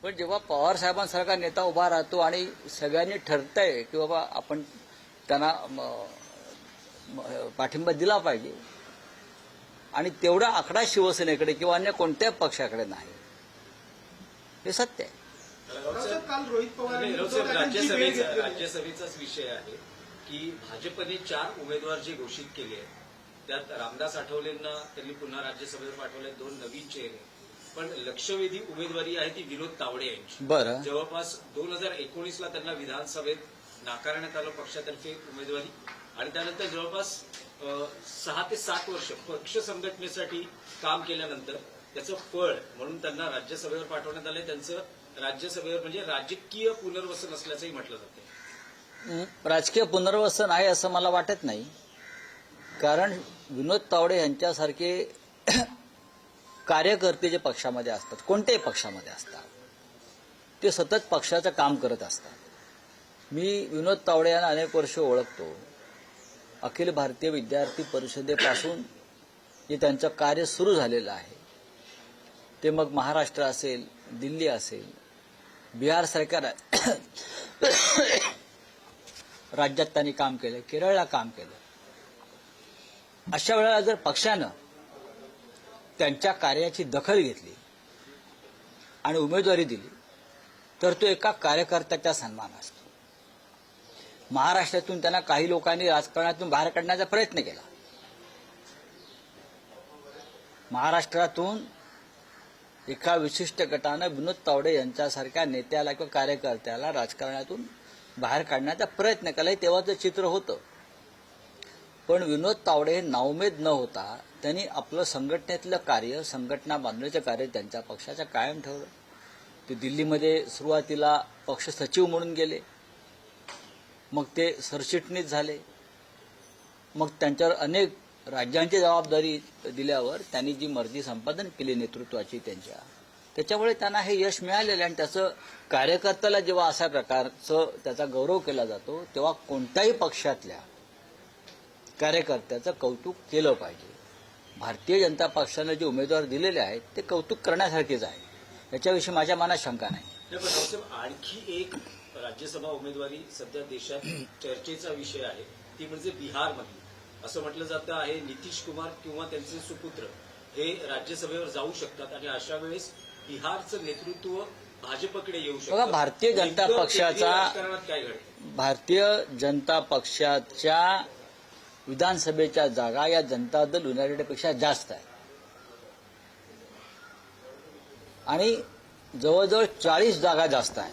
पण जेव्हा पवार साहेबांसारखा नेता उभा राहतो आणि सगळ्यांनी ठरतंय की बाबा आपण त्यांना पाठिंबा दिला पाहिजे आणि तेवढा आकडा शिवसेनेकडे किंवा अन्य कोणत्याही पक्षाकडे नाही, हे सत्य आहे. काल रोहित पवार राज्यसभेचाच विषय आहे की भाजपने 4 उमेदवार जे घोषित केले आहेत त्यात रामदास आठवलेंना त्यांनी पुन्हा राज्यसभेवर पाठवले, 2 नवीन चेहरे. पण लक्षवेधी उमेदवारी आहे ती विनोद तावडे यांची. बरं, जवळपास 2019ला त्यांना विधानसभेत नाकारण्यात आलं पक्षातर्फे उमेदवारी आणि त्यानंतर जवळपास 6 ते 7 वर्ष पक्ष संघटनेसाठी काम केल्यानंतर त्याचं फळ म्हणून त्यांना राज्यसभेवर पाठवण्यात आलंय. त्यांचं राज्यसभेवर म्हणजे राजकीय पुनर्वसन असल्याचंही म्हटलं जातं. राजकीय पुनर्वसन आहे असं मला वाटत नाही, कारण विनोद तावडे यांच्यासारखे कार्यकर्ते जे पक्षामध्ये असतात, कोणत्याही पक्षामध्ये असतात, ते सतत पक्षाचं काम करत असतात. मी विनोद तावडे यांना अनेक वर्ष ओळखतो. अखिल भारतीय विद्यार्थी परिषदेपासून जे त्यांचं कार्य सुरू झालेलं आहे, ते मग महाराष्ट्र असेल, दिल्ली असेल, बिहारसारख्या राज्यात त्यांनी काम केलं, केरळला काम केलं. अशा वेळेला जर पक्षानं त्यांच्या कार्याची दखल घेतली आणि उमेदवारी दिली तर तो एका कार्यकर्त्याचा सन्मान असतो. महाराष्ट्रातून त्यांना काही लोकांनी राजकारणातून बाहेर काढण्याचा प्रयत्न केला. महाराष्ट्रातून एका विशिष्ट गटानं विनोद तावडे यांच्यासारख्या नेत्याला किंवा कार्यकर्त्याला राजकारणातून बाहेर काढण्याचा प्रयत्न केला. तेव्हाचं चित्र होतं. पण विनोद तावडे हे नाउमेद न होता त्यांनी आपलं संघटनेतलं कार्य, संघटना बांधण्याचं कार्य त्यांच्या पक्षाचं कायम ठेवलं. ते दिल्लीमध्ये सुरुवातीला पक्ष सचिव म्हणून गेले, मग ते सरचिटणीस झाले, मग त्यांच्यावर अनेक राज्यांची जबाबदारी दिल्यावर त्यांनी जी मर्जी संपादन केली नेतृत्वाची त्याच्यामुळे त्यांना हे यश मिळालेलं. आणि त्याचं कार्यकर्त्याला जेव्हा अशा प्रकारचं त्याचा गौरव केला जातो तेव्हा कोणत्याही पक्षातल्या कार्यकर्त्याचं कौतुक केलं पाहिजे. भारतीय जनता पक्षानं जे उमेदवार दिलेले आहेत ते कौतुक करण्यासारखेच आहे, याच्याविषयी माझ्या मनात शंका नाही. आणखी एक राज्यसभा उमेदवारी सध्या देशात चर्चेचा विषय आहे, ती म्हणजे बिहारमधली. असं म्हटलं जातं आहे नितीश कुमार किंवा त्यांचे सुपुत्र हे राज्यसभेवर जाऊ शकतात आणि अशा वेळेस बिहारचं नेतृत्व भाजपकडे येऊ शकतं. भारतीय जनता पक्षाचा काय घडतं? भारतीय जनता पक्षाच्या विधानसभेच्या जागा या जनता दल युनायटेडपेक्षा जास्त आहे आणि जवळजवळ 40 जागा जास्त आहे.